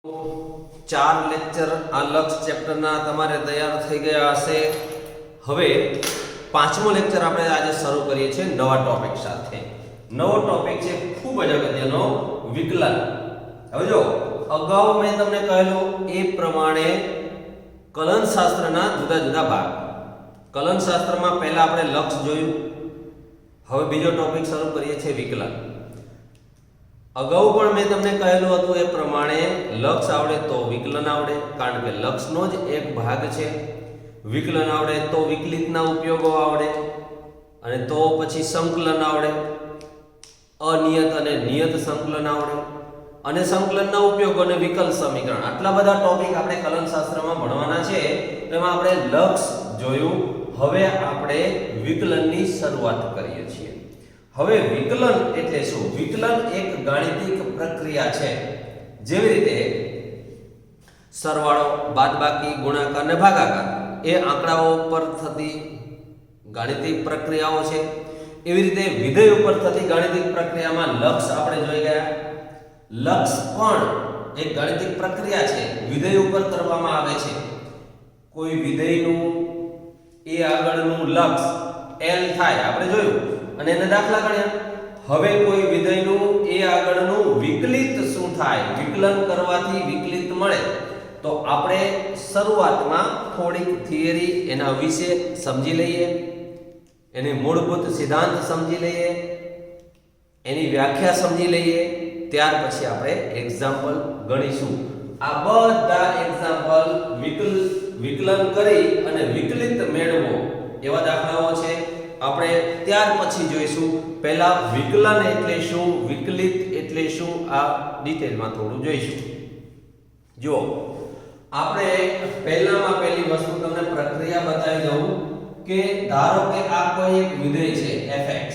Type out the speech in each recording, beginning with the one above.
चार लेक्चर आ लक्ष्य चैप्टरना तमारे तैयार થઈ ગયા હશે। હવે પાંચમો લેક્ચર આપણે આજે શરૂ કરીએ છીએ નવા ટોપિક સાથે। નવો ટોપિક છે ખૂબ જ અગત્યનો વિકલન। હવે જો અગાઉ મેં તમને કહેલું એ પ્રમાણે કલન શાસ્ત્રના જુદા જુદા ભાગ। કલન શાસ્ત્રમાં પહેલા આપણે લક્ષ જોયું, હવે બીજો ટોપિક શરૂ કરીએ છીએ વિકલન। અગાઉ પણ મેં તમને કહેલું હતું એ પ્રમાણે લક્ષ આવડે તો વિકલન આવડે, કારણ કે લક્ષનો જ એક ભાગ છે। વિકલન આવડે તો વિકલિતના ઉપયોગો આવડે, અને તો પછી સંકલન આવડે, અનિયત અને નિયત સંકલન આવડે, અને સંકલનના ઉપયોગો અને વિકલ સમીકરણ। આટલા બધા ટોપિક આપણે કલન શાસ્ત્રમાં ભણવાના છે। તેમાં આપણે લક્ષ જોયું, હવે આપણે વિકલનની શરૂઆત કરીએ છીએ। હવે વિકલન એટલે શું? વિકલન એક ગાણિતિક પ્રક્રિયા છે। જેવી રીતે સરવાળો, બાદબાકી, ગુણાકાર અને ભાગાકાર એ આંકડાઓ ઉપર થતી ગાણિતિક પ્રક્રિયાઓ છે। એવી રીતે વિધેય ઉપર થતી ગાણિતિક પ્રક્રિયામાં લક્ષ આપણે જોઈ ગયા। લક્ષ પણ એક ગાણિતિક પ્રક્રિયા છે, વિધેય ઉપર કરવામાં આવે છે। કોઈ વિધેયનું એ આગળનું લક્ષ L થાય આપણે જોયું, અને એને દાખલા ગણ્યા। હવે કોઈ વિધેયનું એ આગળનું વિકલિત શું થાય, વિકલન કરવાથી વિકલિત મળે, તો આપણે શરૂઆતમાં થોડીક થિયરી એના વિશે સમજી લઈએ, એની મૂળભૂત સિદ્ધાંત સમજી લઈએ, એની વ્યાખ્યા સમજી લઈએ, ત્યાર પછી આપણે એક્ઝામ્પલ ગણીશું। આ બધા એક્ઝામ્પલ વિકલન કરી અને વિકલિત મેળવો એવા દાખલાઓ છે। આપણે ત્યાર પછી જોઈશું પહેલા વિકલન એટલે શું, વિકલિત એટલે શું, આ ડિટેલમાં થોડું જોઈશું। જો આપણે પહેલામાં પહેલી વસ્તુ તમને પ્રક્રિયા બતાવી દઉં કે ધારો કે આ કોઈ એક વિધેય છે fx।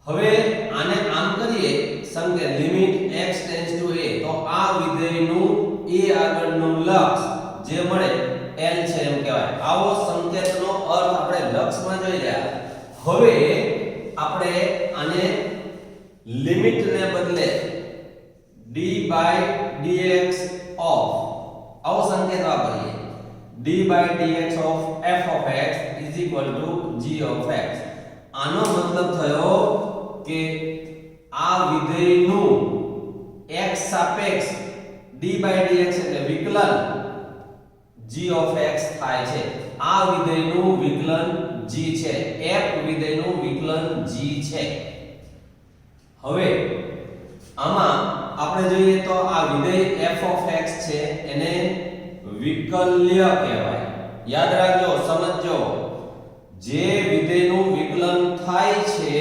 હવે આને આમ કરીએ સંકેત limit x tends to a, તો આ વિધેયનું a આગળનું લક્ષ જે મળે L છે એમ કહેવાય। આવો સંકેતનો અર્થ આપણે લક્ષમાં જોઈ ગયા। હવે આપણે આને લિમિટને બદલે d/dx ઓફ આવો સંકેત વાપરીએ, d/dx of f of x is equal to g of x। આનો મતલબ થયો કે આ વિધેયનું x સાપેક્ષ d/dx એટલે વિકલન g of x થાય છે। આ વિધેયનું વિકલન g છે, f વિધેયનું વિકલન g છે। હવે આમાં આપણે જોઈએ તો આ વિધેય f of x છે એને વિકલ્ય કહેવાય। યાદ રાખજો, સમજજો, જે વિધેયનું વિકલન થાય છે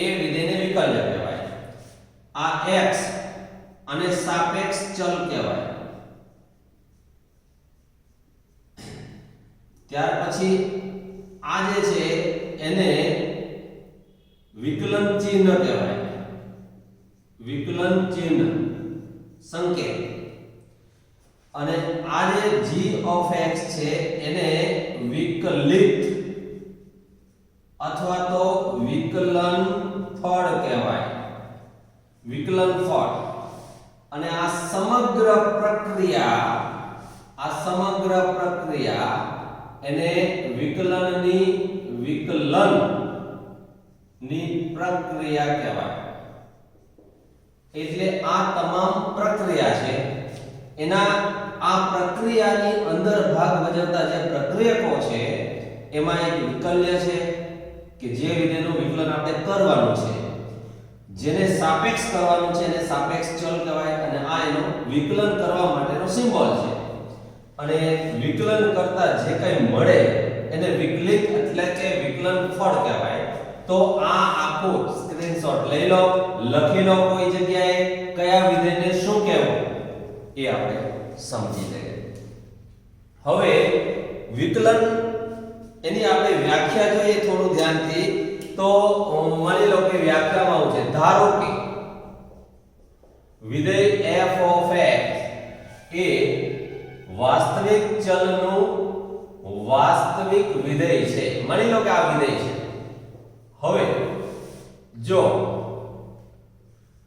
એ વિધેયને વિકલ્ય કહેવાય। આ x અને સાપેક્ષ ચલ કહેવાય। ત્યાર પછી આ જે છે એને વિકલન ચિહ્ન કહેવાય, વિકલન ચિહ્ન સંકેત। અને આ જે g of x છે એને વિકલિત અથવા તો વિકલન ફળ કહેવાય, વિકલન ફળ। અને આ સમગ્ર પ્રક્રિયા એને વિકલનની પ્રક્રિયા કહેવાય। એટલે આ તમામ પ્રક્રિયા છે, એના આ પ્રક્રિયાની અંદર ભાગ ભજવતા જે પ્રક્રિયકો છે એમાં એક વિકલ્ય છે કે જે વિધેયનું વિકલન આપણે કરવાનું છે, જેને સાપેક્ષ કરવાનું છે એને સાપેક્ષ ચલ કહેવાય, અને આ એનો વિકલન કરવા માટેનો સિમ્બોલ છે। અને વિકલન કરતા જે કંઈ મળે એને વિકલિત એટલે કે વિકલન ફળ કહેવાય। તો આ આખો સ્ક્રીનશોટ લઈ લો, લખી લો કોઈ જગ્યાએ કયા વિધેયને શું કહેવું એ આપણે સમજી લઈએ। હવે વિકલન એની આપણે વ્યાખ્યા જોઈએ થોડું ધ્યાનથી, તો માની લો કે વ્યાખ્યામાં આવું છે, ધારો કે વિધેય f of x એ વાસ્તવિક ચલનું વાસ્તવિક વિધેય છે। માની લો કે આ વિધેય છે। હવે જો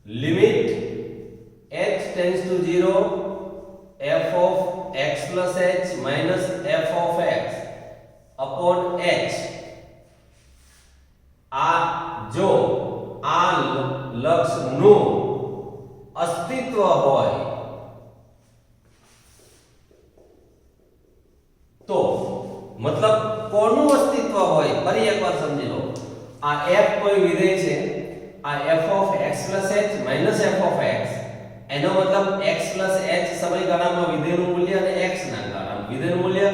limit x tends to 0 plus h minus f of x upon h આ જો આ લક્ષનું અસ્તિત્વ હોય તો મતલબ કોનું અસ્તિત્વ હોય ફરી એકવાર સમજી લો આ f કોઈ વિધેય છે આ f of x plus h minus f of x એનો મતલબ x plus h સમયગાળામાં વિધેયનું મૂલ્ય અને x ના ગાળામાં વિધેયનું મૂલ્ય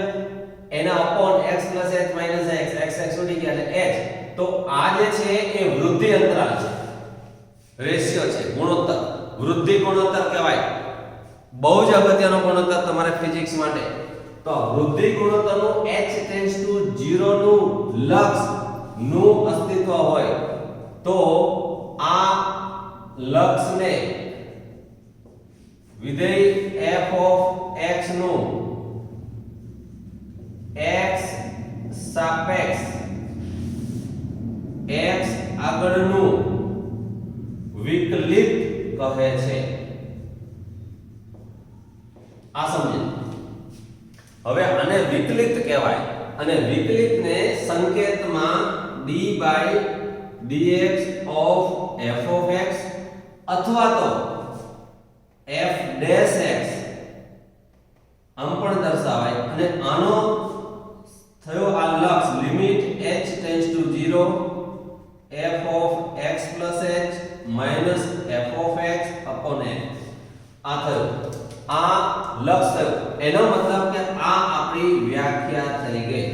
એના upon x plus h minus x x ઉડી ગયા અને h તો આ જે છે એ વૃદ્ધિ અંતરાલ છે રેશિયો છે ગુણોત્તર વૃદ્ધિ ગુણોત્તર કહેવાય બહુ જ અગત્યનો ગુણોત્તર તમારે ફિઝિક્સ માટે તો વૃદ્ધિ ગુણોત્તરનું h ટેન્ડ્સ ટુ 0 નું લક્ષ નું અસ્તિત્વ હોય તો આ લક્ષને વિધેય f of x નું x સાપેક્ષ x આગળનું વિકલિત કહે છે આ સમજો હવે આને વિકલિત કહેવાય અને વિકલિતને સંકેતમાં d by dx of f of x અથવા તો f dash x આમ પણ દર્શાવાય અને આનો થયો આ લક્ષ limit h tends to 0 f of x plus h minus f of x upon x આ થયું આ લક્ષ થયું એનો મતલબ કે આ આપણી વ્યાખ્યા થઈ ગઈ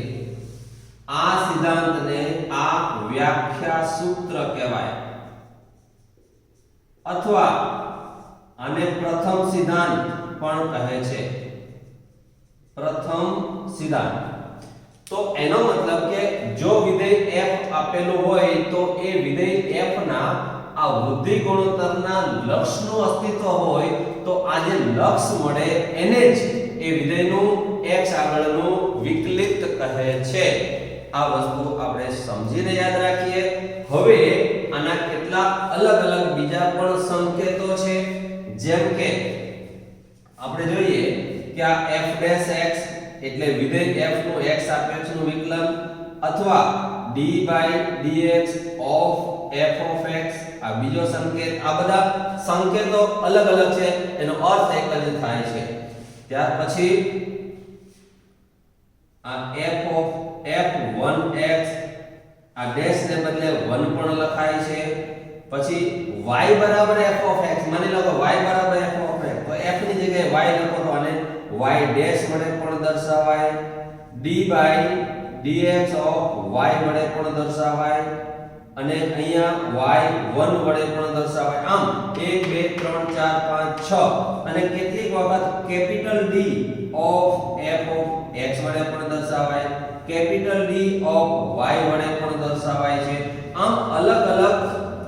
આ સિદ્ધાંતને આ વ્યાખ્યા સૂત્ર કહેવાય અથવા આને પ્રથમ સિદ્ધાંત પણ કહે છે પ્રથમ સિદ્ધાંત તો એનો મતલબ કે જો વિધેય f આપેલું હોય તો એ વિધેય f ના આ વૃદ્ધિ ગુણોત્તરના લક્ષનું અસ્તિત્વ હોય તો આ જે લક્ષ મળે એને જ એ વિધેયનું x આગળનું વિકલિત કહે છે આ વસ્તુ આપણે સમજીને યાદ રાખીએ હવે આના કેટલા અલગ અલગ બીજા પણ સંકેતો છે જેમ કે આપણે જોઈએ કે આ f dash x એટલે વિધેય f નું x સાપેક્ષનું વિકલન અથવા d by dx of f of x આ બીજો સંકેત આ બધા સંકેતો અલગ અલગ છે એનો અર્થ એક જ થાય છે ત્યાર પછી આ f of f1x આ ડેશ ને બદલે 1 પણ લખાય છે પછી y બરાબર f of x માની લો કે y બરાબર f of x તો f ની જગ્યાએ y લખો તો આને y ડેશ વડે પણ દર્શાવાય d by dx of y વડે પણ દર્શાવાય અને અહીંયા y 1 વડે પણ દર્શાવાય આમ 1 2 3 4 5 6 અને કેટલીક વખત capital D of f of x વડે પણ દર્શાવાય કેપિટલ D of y વડે પણ દર્શાવાય છે આમ અલગ અલગ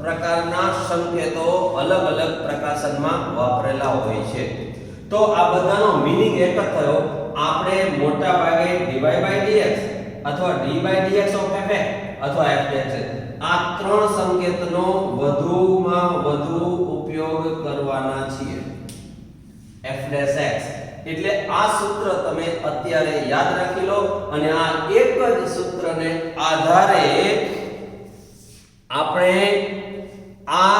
પ્રકારના સંકેતો અલગ અલગ પ્રકાશનમાં વાપરેલા હોય છે તો આ બધાનો મીનિંગ એક જ થયો આપણે મોટા ભાગે dy by dx અથવા d by dx of f અથવા f dash આ ત્રણ સંકેતનો વધુમાં વધુ ઉપયોગ કરવાના છીએ f dash x એટલે આ સૂત્ર તમે અત્યારે યાદ રાખી લો અને આ એક જ સૂત્રને આધારે આપણે આ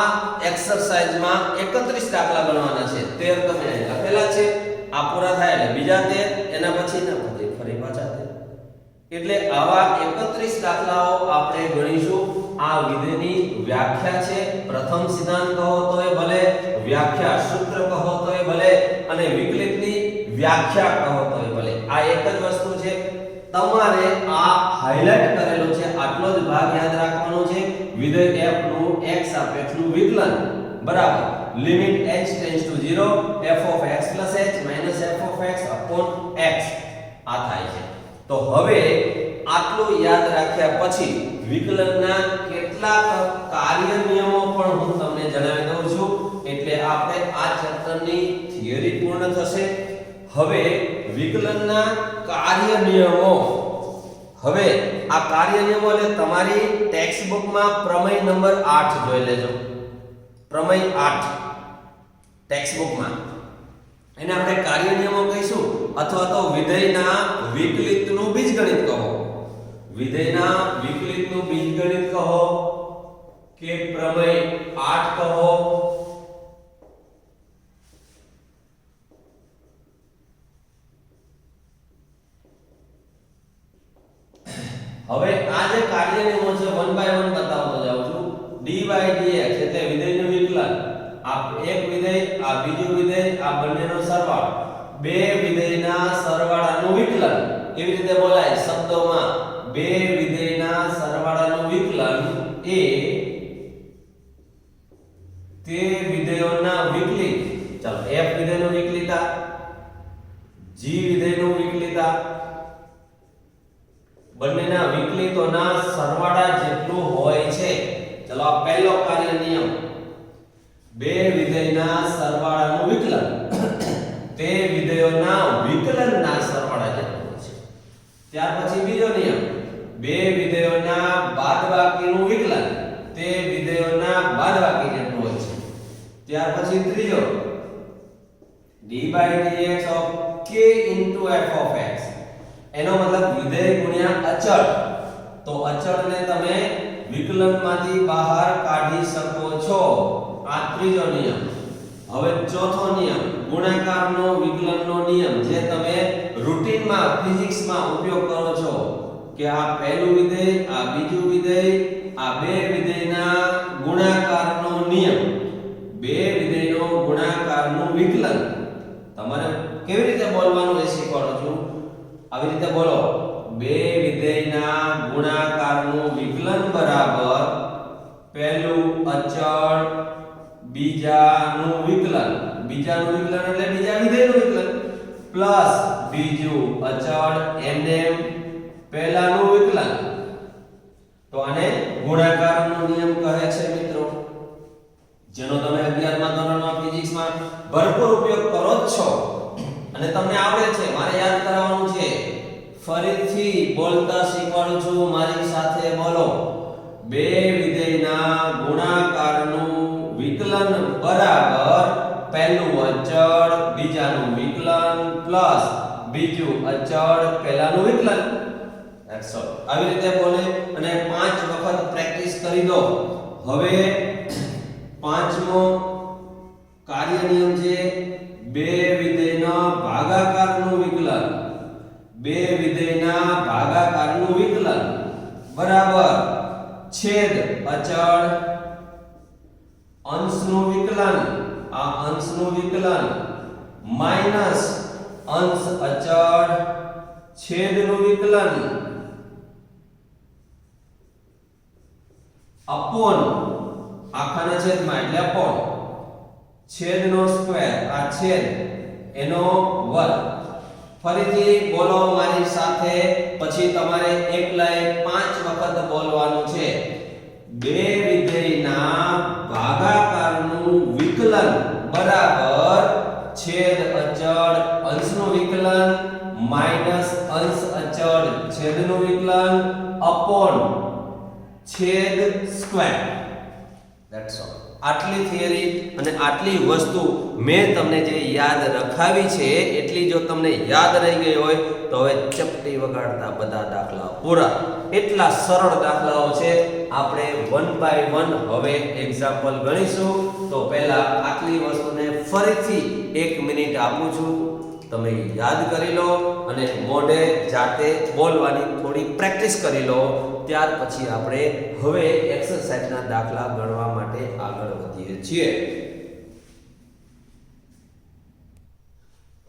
એક્સરસાઇઝમાં 31 દાખલા ગણવાના છે 13 તમે લખેલા છે આ પૂરા થાય એટલે બીજા 13 એના પછી ના પછી ફરી પાછા 13 એટલે આવા 31 દાખલાઓ આપણે ગણીશું આ વિધેયની વ્યાખ્યા છે પ્રથમ સિદ્ધાંત કહો તોય ભલે વ્યાખ્યા સૂત્ર કહો તોય ભલે અને વિકલિતની વ્યાખ્યા કહો તોય ભલે આ એક જ વસ્તુ છે તમારે આ હાઇલાઇટ કરેલો છે આટલો જ ભાગ યાદ રાખવાનો છે વિધેય f નું x સાપેક્ષનું વિકલન બરાબર limit h tends to 0 f of x plus h minus f of x upon x આ થાય છે તો હવે આટલું યાદ રાખ્યા પછી વિકલનના કેટલાક કાર્ય નિયમો પણ હું તમને જણાવી દઉં છું એટલે આપણે આ ચેપ્ટરની થિયરી પૂર્ણ થશે હવે વિકલનના કાર્ય નિયમો હવે આ કાર્ય નિયમો એટલે તમારી ટેક્સ્ટ બુકમાં પ્રમેય નંબર 8 જોઈ લેજો પ્રમેય 8 ટેક્સ્ટ બુકમાં એને આપણે કાર્ય નિયમો કહીશું અથવા તો વિધેયના વિકલિતનું બીજગણિત કહો, વિધેયના વિકલિતનું બીજગણિત કહો કે પ્રમેય 8 કહો. હવે આ જે કાર્ય નિયમો છે 1 બાય 1 બતાવતો જાઉં છું. dy dx એટલે વિધેયનું વિકલન, આ એક વિધેય, આ બીજું વિધેય, આ બંનેનો સરવાળો, બે વિધેયના સરવાળાનું વિકલન. એવી રીતે બોલાય શબ્દોમાં, બે વિધેયના સરવાળાનું વિકલન એ તે વિધેયોના વિકલિત. ચાલો f વિધેયનું વિકલિતા, g વિધેયનું વિકલિતા બંનેના વિકલિતોના સરવાળા જેટલું હોય છે. ચલો આ પહેલો કાર્ય નિયમ, બે વિધેયના સરવાળાનું વિકલન તે વિધેયોના વિકલનના સરવાળા જેટલું હોય છે. ત્યાર પછી બીજો નિયમ, બે વિધેયોના બાદબાકીનું વિકલન તે વિધેયોના બાદબાકી જેટલું હોય છે. ત્યાર પછી ત્રીજો, dy dx of k into f of x, એનો મતલબ વિધેય ગુણ્યા અચળ. તો અચળને તમે વિકલનમાંથી બહાર કાઢી શકો છો. આ ત્રીજો નિયમ. હવે ચોથો નિયમ, ગુણાકારનો વિકલનનો નિયમ, જે તમે રૂટીનમાં ફિઝિક્સમાં ઉપયોગ કરો છો કે આ પહેલું વિધેય, આ બીજું વિધેય, આ બે વિધેયના ગુણાકારનો નિયમ, બે વિધેયનો ગુણાકારનું વિકલન તમારે કેવી રીતે બોલવાનું એ શીખવાડો છું. આવી રીતે બોલો, બે વિધેયના ગુણાકારનું વિકલન બરાબર પહેલું અચળ બીજાનું વિકલન, બીજાનું વિકલન એટલે બીજા વિધેયનું વિકલન, પ્લસ બીજું અચળ એમ પહેલાનું વિકલન. તો આને ગુણાકારનો નિયમ કહે છે મિત્રો, જેનો તમે 11મા ધોરણમાં ફિઝિક્સમાં ભરપૂર ઉપયોગ કરો જ છો અને તમને આવડે છે. મારે યાદ કરાવવાનું છે, ફરીથી બોલતા શીખવાડું છું, મારી સાથે બોલો. બે વિધેયના ગુણાકારનું વિકલન બરાબર પહેલું અચળ બીજાનું વિકલન પ્લસ બીજું અચળ પહેલાનું વિકલન. આવી રીતે બોલે અને 5 વખત પ્રેક્ટિસ કરી દો. હવે પાંચમો કાર્ય નિયમ છે બે વિધેયના ભાગાકારનું વિકલન, બે વિધેયના ભાગાકારનું વિકલન બરાબર છેદ અચળ અંશનું વિકલન, આ અંશનું વિકલન માઈનસ અંશ અચળ છેદનું વિકલન અપોન આખાના છેદમાં એટલે અપોન છેદનો સ્ક્વેર, આ છેદ એનો વર્ગ. ફરીથી બોલો મારી સાથે, પછી તમારે એકલાએ 5 વખત બોલવાનું છે. બે વિધેયના ભાગાકારનું વિકલન બરાબર છેદ અચળ અંશનું વિકલન માઈનસ અંશ અચળ છેદનું વિકલન અપોન છેદ સ્ક્વેર. That's all. આટલી થિયરી અને આટલી વસ્તુ મેં તમને જે યાદ રખાવી છે, એટલી જો તમને યાદ રહી ગઈ હોય તો હવે ચપટી વગાડતા બધા દાખલા પૂરા. એટલા સરળ દાખલાઓ છે. આપણે 1 બાય 1 હવે એક્ઝામ્પલ ગણીશું. તો પહેલા આટલી વસ્તુને ફરીથી 1 મિનિટ આપું છું, તમે યાદ કરી લો અને મોઢે જાતે બોલવાની થોડી પ્રેક્ટિસ કરી લો. ત્યાર પછી આપણે હવે એક્સરસાઇઝના દાખલા ગણવા માટે આગળ વધીએ છીએ.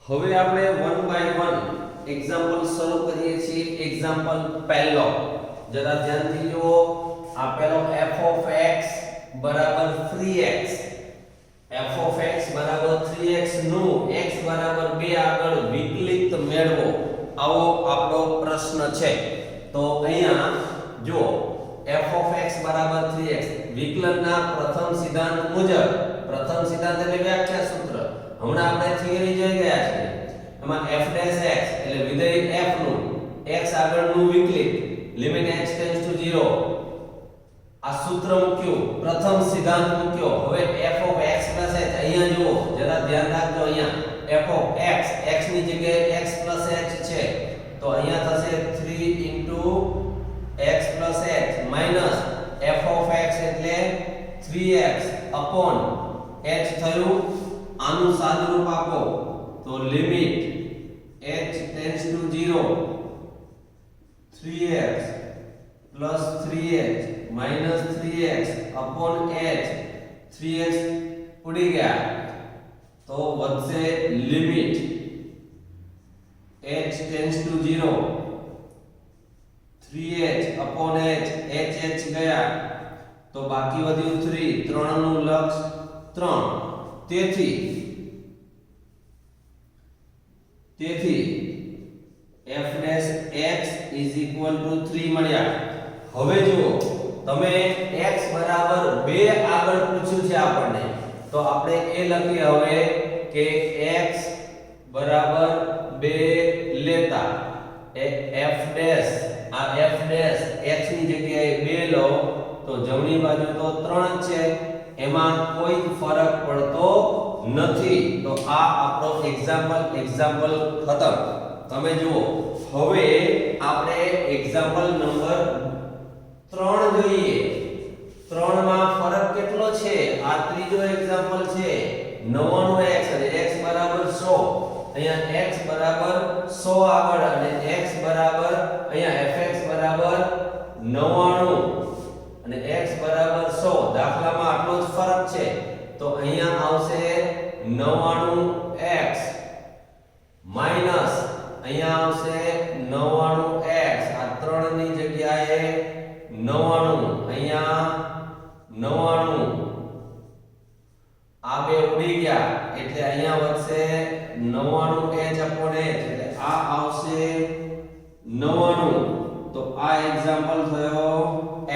હવે આપણે 1 બાય 1 એક્ઝામ્પલ શરૂ કરીએ છીએ. એક્ઝામ્પલ પહેલો જરા ધ્યાનથી જુઓ. આ પહેલો f of x બરાબર 3x, f of x બરાબર 3x નું x બરાબર 2 આગળ વિકલિત મેળવો, આવો આપણો પ્રશ્ન છે. તો અહીંયા જો f of x બરાબર 3x વિકલનના પ્રથમ સિદ્ધાંત મુજબ, પ્રથમ સિદ્ધાંત એટલે વ્યાખ્યા સૂત્ર, હમણાં આપણે થિયરી જોઈ ગયા છે. એમાં f' x એટલે વિધેય f નું x આગળનું વિકલિત લિમિટ x ટેન્ડ્સ ટુ 0, આ સૂત્ર મૂક્યું, પ્રથમ સિદ્ધાંત મૂક્યો. હવે f of x h અહીંયા જુઓ, જરા ધ્યાન રાખજો. અહીંયા f of x x ની જગ્યાએ x plus h છે તો અહીંયા થશે 3 into x plus h minus f of x એટલે 3x upon h થયું આનું સાદુરૂપ આપો તો limit h tends to 0 3x plus 3h minus 3x upon h 3x ઉડી ગયા તો વધશે limit h tends to 0 3h upon h h ગયા તો બાકી વધ્યું 3 3 નું લક્ષ 3 તેથી f dash x is equal to 3 મળ્યા હવે જુઓ તમે x બરાબર 2 આગળ પૂછ્યું છે આપણને તો આપણે એ લખીએ હવે કે x બરાબર 2 લેતા f dash આ f dash x ની જગ્યાએ 2 લો તો જમણી બાજુ તો 3 છે એમાં કોઈ ફરક પડતો નથી તો આ આપણો એક્ઝામ્પલ ખતમ તમે જુઓ હવે આપણે એક્ઝામ્પલ નંબર 3 જોઈએ 3 માં ફરક કેટલો છે આ ત્રીજો એક્ઝામ્પલ છે 99x અને x બરાબર 100 અહીંયા x બરાબર 100 આગળ અને x બરાબર અહીંયા fx બરાબર 99 અને x બરાબર 100 દાખલામાં આટલો જ ફરક છે તો અહીંયા આવશે 99x માઈનસ અહીંયા આવશે 99x આ 3 ની જગ્યાએ 99 અહીંયા 99 આ બે ઉડી ગયા એટલે અહીંયા વધશે 99h upon h એટલે આ આવશે 99 તો આ એક્ઝામ્પલ થયો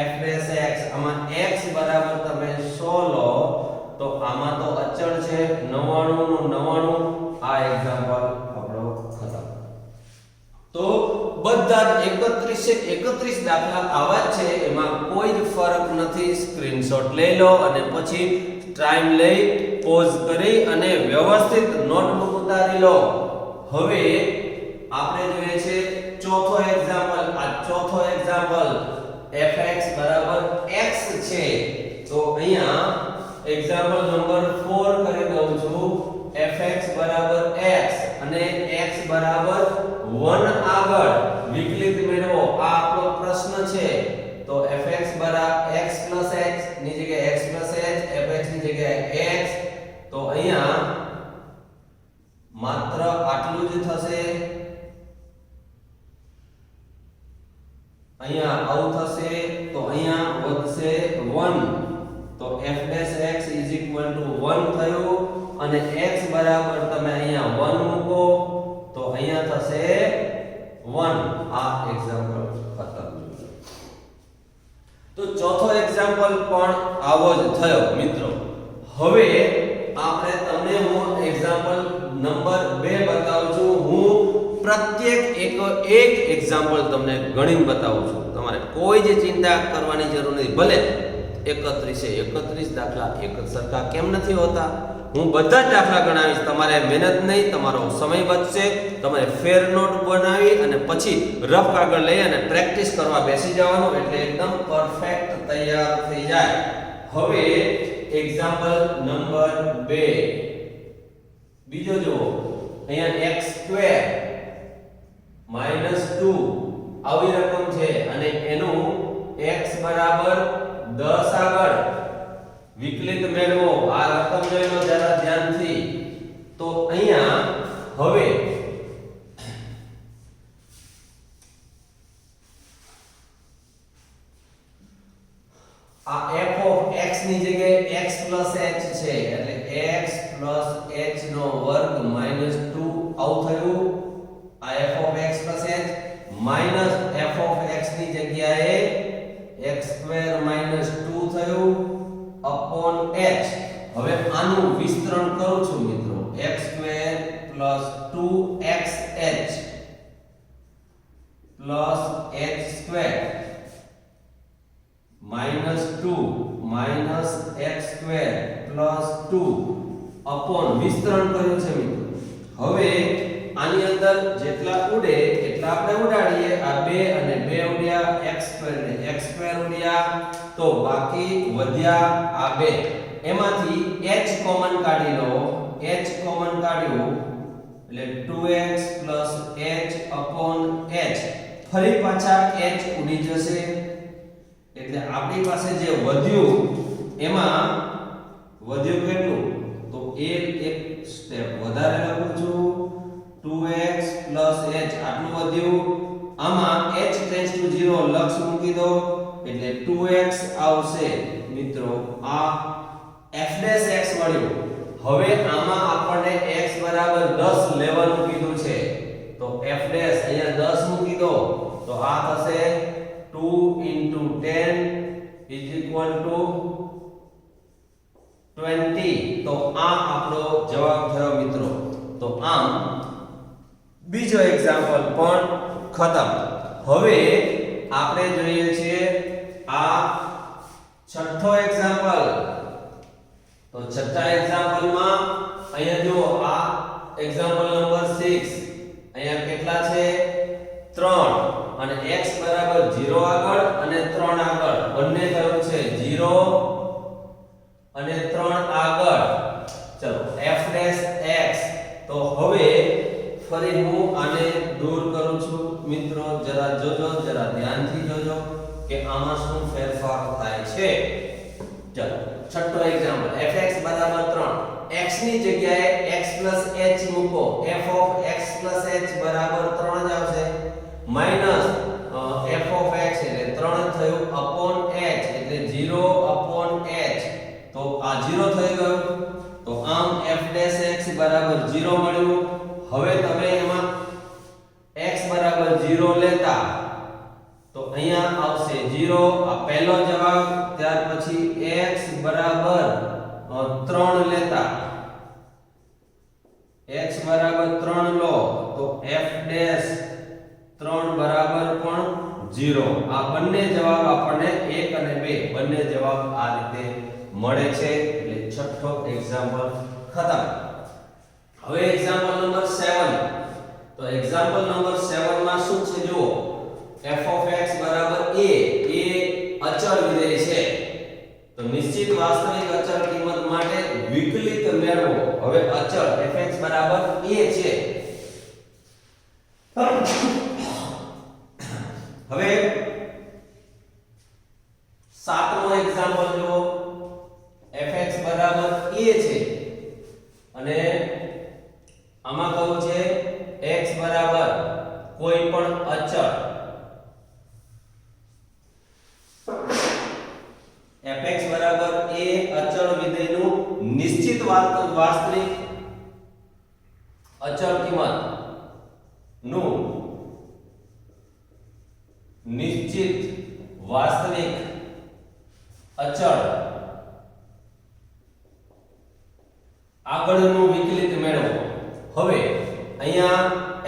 f dash x આમાં x બરાબર તમે 100 લો તો આમાં તો અચળ છે 99 નું 99 આ એક્ઝામ્પલ આપણો ખતમ તો બધા જ 31 દાખલા આવા જ છે એમાં કોઈ જ ફરક નથી સ્ક્રીનશોટ લઈ લો અને પછી ટાઈમ લઈ પોઝ કરી અને વ્યવસ્થિત નોટબુક ઉતારી લો હવે આપણે જોઈએ છે ચોથો એક્ઝામ્પલ આ ચોથો એક્ઝામ્પલ fx બરાબર x છે તો અહીંયા એક્ઝામ્પલ નંબર 4 કરી દઉં છું fx બરાબર x અને x બરાબર 1 આગળ વિકલિત મેળવો આ આપણો પ્રશ્ન છે તો fx બરાબર x h ની જગ્યાએ x h fx ની જગ્યાએ x તો અહીંયા માત્ર આટલું જ થશે અહીંયા આવું થશે તો અહીંયા વધશે 1 તો f dash x is equal to 1 થયું અને x બરાબર તમે અહીંયા 1 મૂકો તો અહીંયા થશે 1 આ એક્ઝામ્પલ ખતમ તો ચોથો એક્ઝામ્પલ પણ આવો જ થયો મિત્રો હવે આપણે તમને હું એક્ઝામ્પલ નંબર 2 બતાવું છું હું પ્રત્યેક એક એક્ઝામ્પલ તમને ગણીને બતાવું છું તમારે કોઈ જ ચિંતા કરવાની જરૂર નથી ભલે 31 દાખલા એક જ સરખા કેમ નથી હોતા હું બધા જ દાખલા ગણાવીશ તમારે મહેનત નહીં તમારો સમય બચશે તમારે ફેર નોટ બનાવી અને પછી રફ કાગળ લઈ અને પ્રેક્ટિસ કરવા બેસી જવાનું એટલે એકદમ પરફેક્ટ તૈયાર થઈ જાય હવે એક્ઝામ્પલ નંબર 2 બીજો જુઓ અહીંયા x² -2 આવી રકમ છે અને એનું x બરાબર 10 આગળ વિકલિત મેળવો આ રકમ જોઈ લો જરા ધ્યાનથી તો અહીંયા હવે આ f of x ની જગ્યાએ x h છે એટલે x h નો વર્ગ -2 આવું થયું આ f of x h minus f of x ની જગ્યાએ x² -2 થયું upon h હવે આનું વિસ્તરણ કરું છું મિત્રો x² + 2xh + h² -2 x² + 2 upon વિસ્તરણ કર્યું છે મિત્રો હવે આની અંદર જેટલા ઉડે એટલા આપણે ઉડાડીએ આ 2 અને 2 ઉડ્યા x² ને x² ઉડ્યા તો બાકી વધ્યા આ 2 એમાંથી h કોમન કાઢી લો h કોમન કાઢ્યું એટલે 2x h h ફરી પાછા h ઉડી જશે એટલે આપણી પાસે જે વધ્યું એમાં વધ્યું કેટલું તો એક સ્ટેપ વધારે લખું છું 2x h આટલું વધ્યું આમાં h ટેન્ડ્સ ટુ 0 લક્ષ મૂકી દો એટલે 2x આવશે મિત્રો આ f' x મળ્યું હવે આમાં આપણને x બરાબર 10 લેવાનું કીધું છે તો f' અહીંયા 10 મૂકી દો તો આ થશે 2 * 10 = 20 તો આ આપણો જવાબ થયો મિત્રો તો આમ બીજો એક્ઝામ્પલ પણ ખતમ હવે આપણે જોઈએ છીએ આ છઠ્ઠો એક્ઝામ્પલ તો છઠ્ઠા એક્ઝામ્પલમાં અહીંયા જો આ એક્ઝામ્પલ નંબર 6 અહીંયા કેટલા છે 3 અને x બરાબર 0 આગળ અને 3 આગળ બંને કયું છે 0 અને 3 આગળ ચલો f' x તો હવે ફરી હું આને દૂર કરું છું મિત્રો જરા જોજો જરા ધ્યાનથી જોજો કે આમાં શું ફેરફાર થાય છે ચલો છઠ્ઠો એક્ઝામ્પલ fx બરાબર 3 x ની જગ્યાએ x h મૂકો f of x h બરાબર 3 જ આવશે માઈનસ f of x એટલે 3 થયું upon h એટલે 0 upon h તો આ 0 થઈ ગયું તો આમ f' x બરાબર 0 મળ્યું હવે તમે એમાં x બરાબર 0 લેતા તો અહીંયા આવશે 0 આ પહેલો જવાબ ત્યાર પછી x બરાબર 3 લેતા x બરાબર 3 લો તો f' 3 બરાબર પણ 0 આ બંને જવાબ આપણને 1 અને 2 બંને જવાબ આ રીતે મળે છે એટલે છઠ્ઠો એક્ઝામ્પલ ખતમ હવે એક્ઝામ્પલ નંબર 7 તો એક્ઝામ્પલ નંબર 7 માં શું છે જુઓ f of x બરાબર a એ અચળ વિધેય છે તો નિશ્ચિત વાસ્તવિક અચળ કિંમત માટે વિકલિત મેળવો હવે અચળ fx બરાબર a છે હવે સાતમો એક્ઝામ્પલ જુઓ fx બરાબર a છે અને આમાં કહું છે x બરાબર કોઈ પણ અચળ fx બરાબર a અચળ વિધેયનું નિશ્ચિત વાસ્તવિક અચળ કિંમત નું નિશ્ચિત વાસ્તવિક અચળ આગળનું વિકલિત મેળવો હવે અહીંયા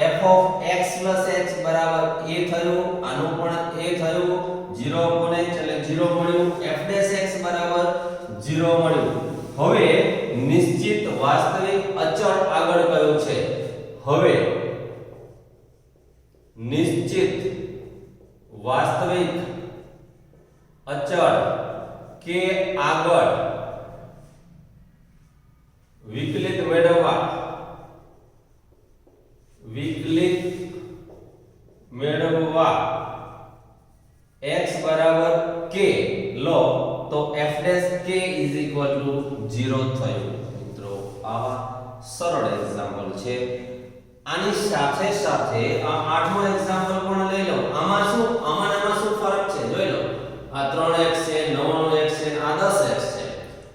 f of x h બરાબર a થયું આનું પણ a થયું 0 કોને એટલે 0 મળ્યું f' x બરાબર 0 મળ્યું હવે નિશ્ચિત વાસ્તવિક અચળ આગળ કયું છે હવે નિશ્ચિત વાસ્તવિક અચળ કે આગળ વિકલિત મેળવવા x બરાબર k લો તો f' k = 0 થયું મિત્રો આ સરળ એક્ઝામ્પલ છે આની સાથે સાથે આ આઠમો એક્ઝામ્પલ પણ લઈ લો આમાં શું ફરક છે જોઈ લો આ 3x છે 9x છે આ 10x છે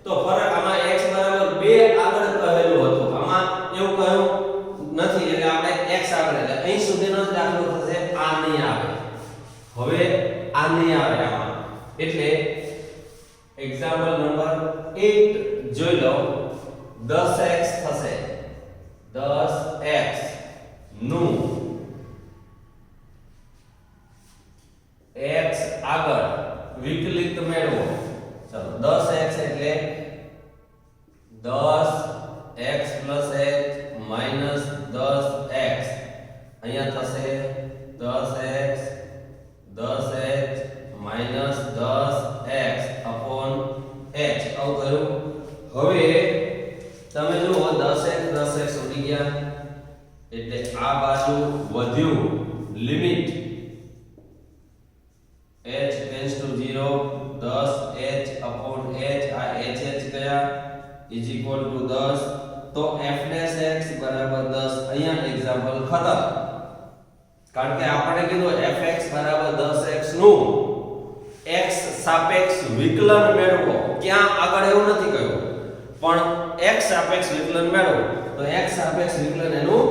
તો ફરક આમાં x બરાબર 2 આગળ કહેલું હતું આમાં એવું કહ્યું નથી એટલે આપણે x આગળ એટલે અહીં સુધીનો જ દાખલો થશે આ નહીં આવે હવે આ નહીં આવે આમાં એટલે એક્ઝામ્પલ નંબર 8 જોઈ લો 10x થશે 10x નું x આગળ વિકલિત મેળવો ચલો 10x એટલે 10x + h - અહીંયા થશે 10x 10h minus 10x upon h. આવું કર્યું. હવે તમે જુઓ 10x 10x ઉડી ગયા એટલે આ બાજુ વધ્યું limit h tends to 0 10h upon h આ h ગયા ઇઝ ઇક્વલ ટુ 10. તો f ડેશ x બરાબર 10. અહીંયા એક્ઝામ્પલ ખતમ. કારણ કે આપણે કીધું fx બરાબર 10x નું x સાપેક્ષ વિકલન મેળવો. ક્યાં આગળ એવું નથી કહ્યું, પણ x સાપેક્ષ વિકલન મેળવો તો x સાપેક્ષ વિકલન એનું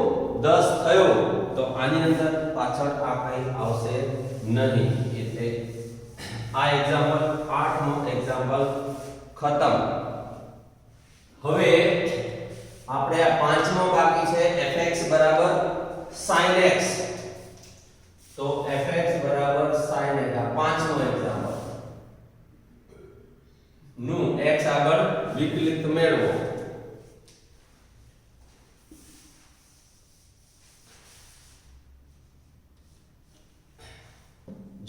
10 થયું. તો આની અંદર પાછળ આ કઈ આવશે નહીં. એટલે આ એક્ઝામ્પલ 8 નો એક્ઝામ્પલ ખતમ. હવે આપણે આ પાંચમો બાકી છે fx બરાબર sin x. તો fx બરાબર sin x આ પાંચમો એક્ઝામ્પલ નું x આગળ વિકલિત મેળવો.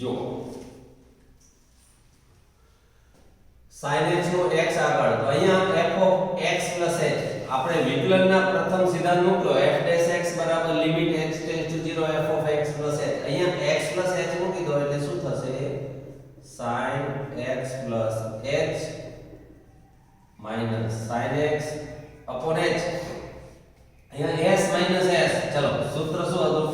જો sin x નું x આગળ તો અહીંયા f of x plus h આપણે વિકલનના પ્રથમ સિદ્ધાંત મૂક્યો f dash x બરાબર limit x tends to 0 f of x plus h. અહીંયા x plus h મૂકી દો એટલે શું થશે sin x plus h minus sin x upon h. અહીંયા s minus s ચલો સૂત્ર શું હતું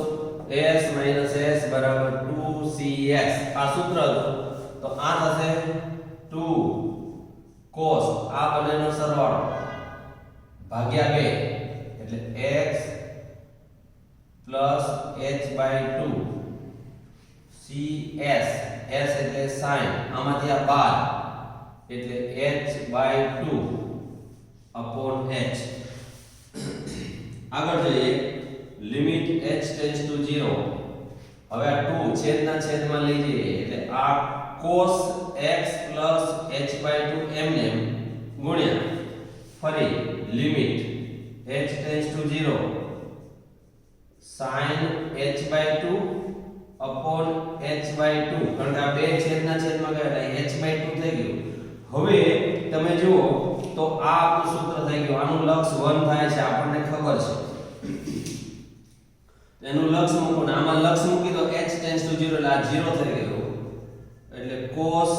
s minus s બરાબર 2cs આ સૂત્ર હતું. તો આ થશે 2 cos આ બંનેનો સરવાળો ભાગ્યા 2 એટલે x plus h/2 cs s એટલે sin આમાંથી આ 12 એટલે h/2 upon h. આગળ જોઈએ લિમિટ h ટેન્ડ્સ ટુ 0. હવે આ 2 છેદના છેદમાં લઈ જઈએ એટલે આ cos x plus h/2 એમને ગુણ્યા ફરી limit h tends to 0 sin h/2 upon h/2. કારણ કે આ બે છેદના છેદમાં ગયા એટલે h/2 થઈ ગયું. હવે તમે જુઓ તો આ આપણું સૂત્ર થઈ ગયું. આનું લક્ષ 1 થાય છે આપણને ખબર છે. એનું લક્ષ મૂકો ને આમાં લક્ષ મૂકી દો h ટેન્ડ્સ ટુ 0 એટલે આ 0 થઈ ગયું. એટલે cos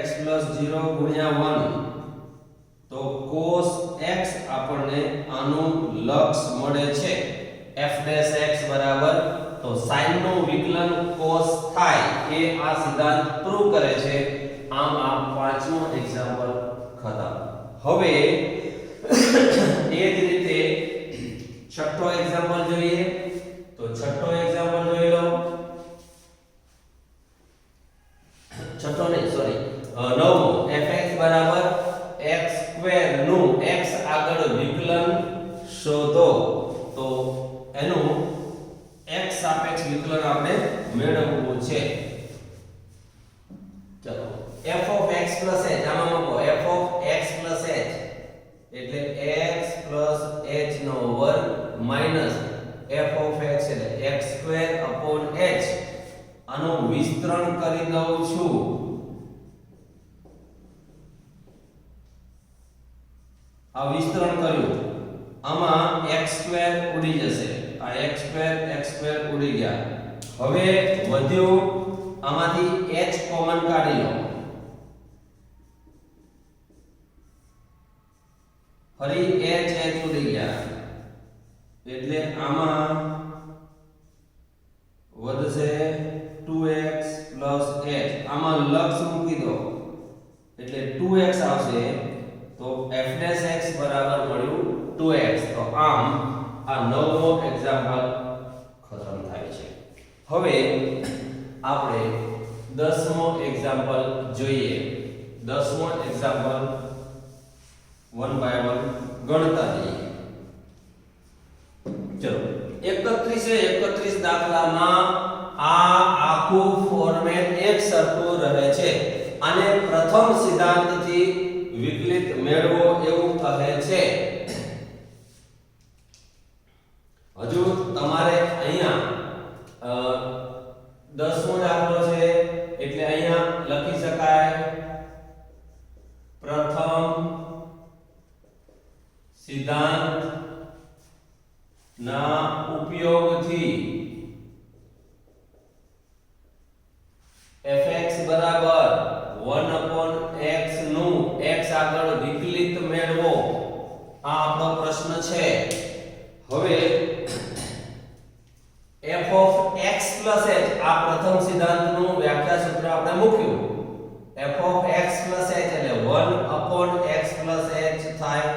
x plus 0 ગુણ્યા 1 તો cos x આપણને આનું લક્ષ મળે છે f dash x બરાબર. તો sin નું વિકલન cos થાય એ આ સિદ્ધાંત પ્રૂવ કરે છે. આમ આ પાંચમો એક્ઝામ્પલ ખતમ. હવે એ જ રીતે છઠ્ઠો એક્ઝામ્પલ જોઈએ. તો છઠ્ઠો એક્ઝામ્પલ જોઈ લો. છઠ્ઠો નહીં સોરી નવમો fx બરાબર x સ્ક્વેર નું x આગળ વિકલન શોધો. તો એનું x સાપેક્ષ વિકલન આપણે મેળવવું છે. ચલો f of x plus h આમાં મૂકો f of x plus h એટલે x plus h નો વર્ગ માઈનસ f of x એટલે x સ્ક્વેર upon h. આનું વિસ્તરણ કરી દઉં છું. આ વિસ્તરણ કર્યું આમાં x સ્ક્વેર ઉડી જશે. આ x સ્ક્વેર ઉડી ગયા. હવે વધ્યું આમાંથી h કોમન કાઢી લો. ફરી h ઉડી ગયા એટલે આમાં વધશે 2x plus h. આમાં લક્ષ મૂકી દો એટલે 2x આવશે. તો f dash x બરાબર મળ્યું 2x. તો આમ આ નવમો એક્ઝામ્પલ ખતમ થાય છે. હવે આપણે 10મો એક્ઝામ્પલ જોઈએ. 10મો એક્ઝામ્પલ 1 by 1 ગણતા જઈએ. ચલો 31 દાખલામાં આ આખું ફોર્મેટ એક સરખું રહે છે અને પ્રથમ સિદ્ધાંતથી વિકલિત મેળવો એવું કહે છે. હજુ ના ઉપયોગથી fx બરાબર 1/x નું x આગળ વિકલિત મેળવો આ આપણો પ્રશ્ન છે હવે f of x plus h આ પ્રથમ સિદ્ધાંતનું વ્યાખ્યા સૂત્ર આપણે મૂક્યું f of x plus h એટલે 1/x plus h થાય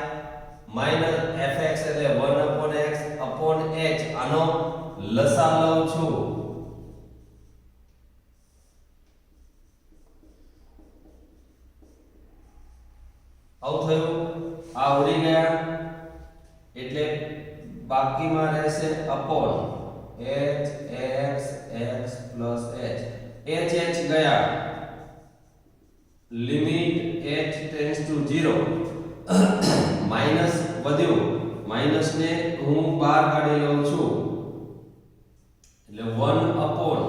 minus fx એટલે 1/x upon h આનો લસા લઉં છું આવું થયું આ ઉડી ગયા એટલે બાકીમાં રહેશે upon h x x plus h h h ગયા limit h tends to 0 minus વધ્યું માઈનસ ને હું બહાર કાઢી લઉં છું એટલે 1 upon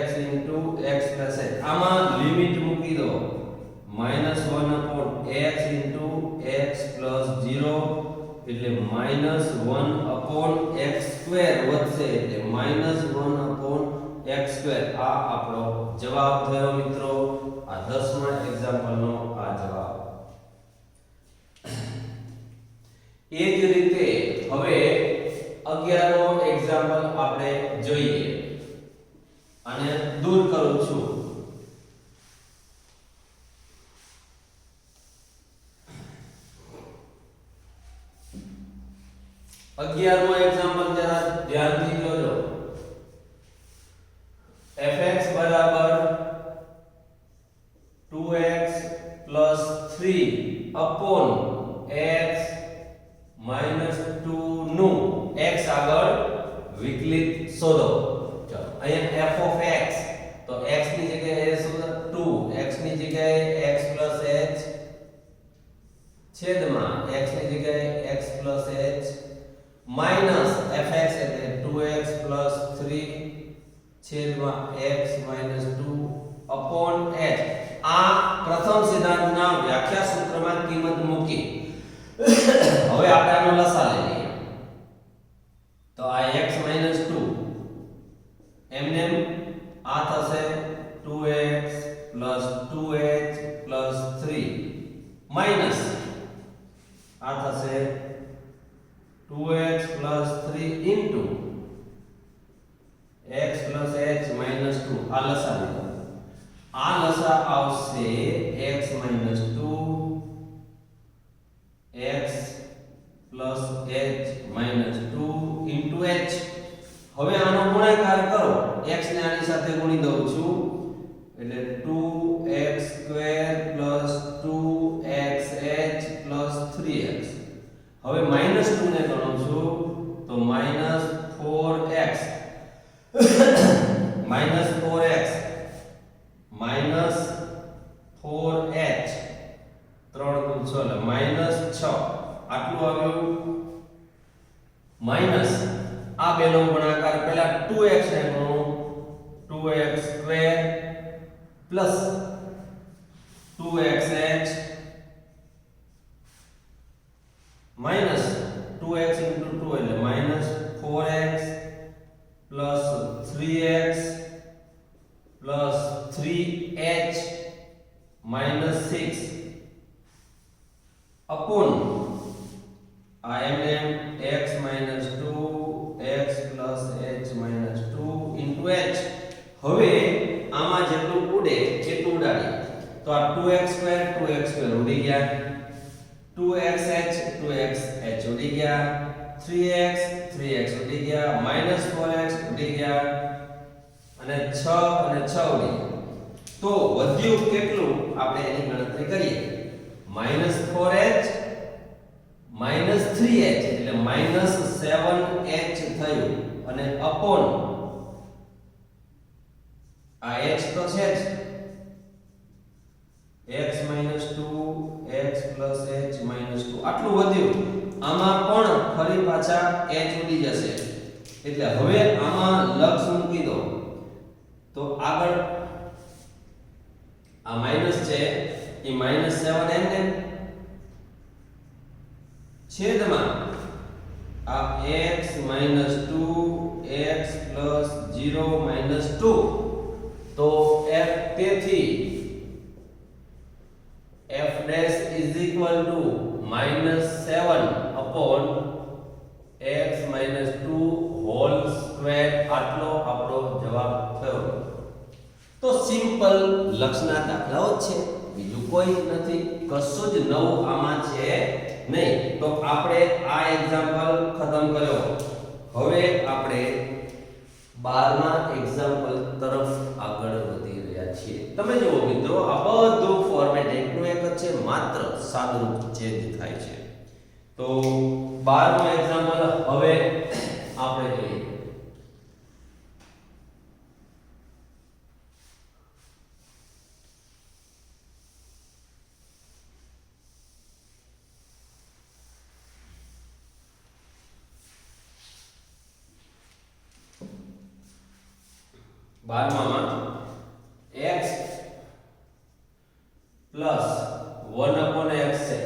x into x plus h આમાં લિમિટ મૂકી દો -1 upon x into x plus 0 એટલે -1 upon x square વધશે એટલે -1 upon x square આ આપણો જવાબ થયો મિત્રો આ 10મા એક્ઝામ્પલ નો આ જવાબ એ જ રીતે હવે 11મો એક્ઝામ્પલ આપણે જોઈએ અને દૂર કરું છું 11મો એક્ઝામ્પલ જરા ધ્યાનથી જોજો fx બરાબર 2x 3 upon x minus 2 નું x આગળ વિકલિત શોધો ચલો અહીંયા f of x તો x ની જગ્યાએ શોધો 2 x ની જગ્યાએ x plus h છેદમાં x ની જગ્યાએ x plus h minus fx એટલે 2x plus 3 છેદમાં x minus 2 upon h આ પ્રથમ સિદ્ધાંતના વ્યાખ્યા સૂત્રમાં કિંમત મૂકી હવે આપણે આનો લસા લઈએ તો આ x minus 2 એમને આ થશે 2x plus 2h plus 3 minus આ થશે 2x plus 3 into x plus h minus 2 આ લસા લીધો આ લસા આવશે x minus 2 x plus h minus 2 into h હવે આનો ગુણાકાર કરો x ને આની સાથે ગુણી દઉં છું એટલે 2x square plus 2xh plus 3x હવે -2 ને ગણું છું તો -4x -4x -4h 3 ગુણ 6 એટલે -6 આટલું આવ્યું માઈનસ આ બેનો ગુણાકાર પહેલા 2x ને ગણો 2x square plus 2xh minus 2x into 2 એટલે minus 4x plus 3x plus 3h minus 6 upon x minus 2 x plus h minus 2 into h હવે આમાં જેટલું ઉડે એટલું ઉડાડીએ તો આ 2x square ઉડી ગયા 2xh ઉડી ગયા 3x ઉડી ગયા -4x ઉડી ગયા અને 6 અને 6 ઉડી ગયા તો વધ્યું કેટલું આપણે એની ગણતરી કરીએ -4h -3h એટલે -7h થયું અને અપોન આ h તો છે જ x - 2 x plus h minus 2 આટલું વધ્યું આમાં પણ ફરી પાછા h ઉડી જશે એટલે હવે આમાં લક્ષ મૂકી દો તો આગળ આ માઈનસ છે એ -7 એમ છેદમાં આ x minus 2x plus 0 minus 2 તો f તેથી f dash is equal to -7 upon x minus 2 whole square આટલો આપણો જવાબ થયો. તો સિમ્પલ લક્ષના દાખલાઓ છે, બીજું કોઈ નથી, કશું જ નવું આમાં છે નહીં. તો આપણે આ એક્ઝામ્પલ ખતમ કર્યો. હવે આપણે 12મા એક્ઝામ્પલ તરફ આગળ વધી રહ્યા છીએ. તમે જુઓ મિત્રો, આ બધું ફોર્મેટ એકનું એક જ છે, માત્ર સાદુરૂપ ચેન્જ થાય છે. તો 12મું એક્ઝામ્પલ હવે આપણે જોઈએ. બારમામાં x plus 1 upon x છે.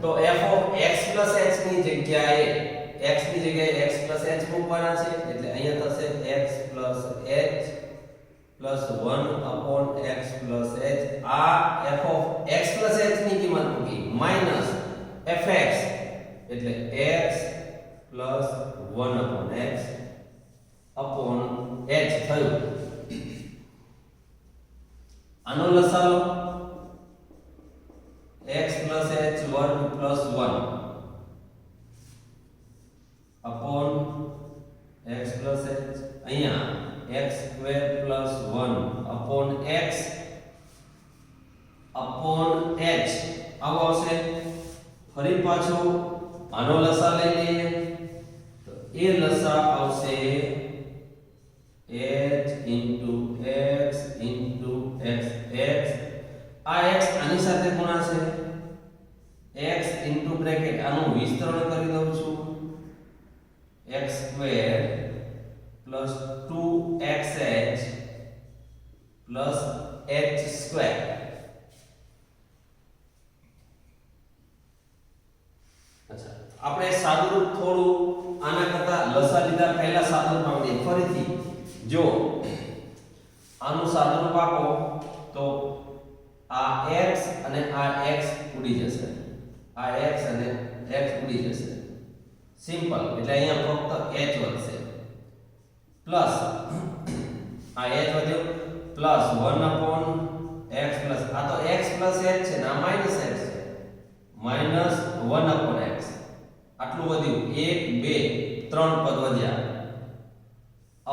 તો f of x plus h ની જગ્યાએ x plus h મૂકવાના છે, એટલે અહીંયા થશે x plus h plus 1 upon x plus h. આ f of x plus h ની કિંમત મૂકી minus fx, એટલે x plus 1 upon x upon h થયું. આનો લસાઅ x plus h વર્ગ plus 1 upon x plus h. અહીંયા x square plus 1 upon x upon h આવો આવશે. ફરી પાછું આનો લસાઅ લઈ લઈએ, તો એ લસાઅ આવશે h into x into x. x આ x આની સાથે ગુણાશે, x into bracket આનું વિસ્તરણ કરી દઉં છું, x square plus 2xh plus h square. અચ્છા, આપણે સાદુરૂપ થોડું આના કરતા લસાઅ લીધા પહેલા સાદુરૂપ આપીએ. ફરીથી જો આનું સાદુરૂપ આપો તો આ x અને આ x ઉડી જશે, આ x અને x ઉડી જશે. સિમ્પલ, એટલે અહીંયા ફક્ત h વધશે, પ્લસ આ h વધ્યો પ્લસ 1 upon x પ્લસ આ તો x પ્લસ h છે ને આ માઈનસ x છે, માઈનસ 1 upon x. આટલું વધ્યું, 1 2 3 પદ વધ્યા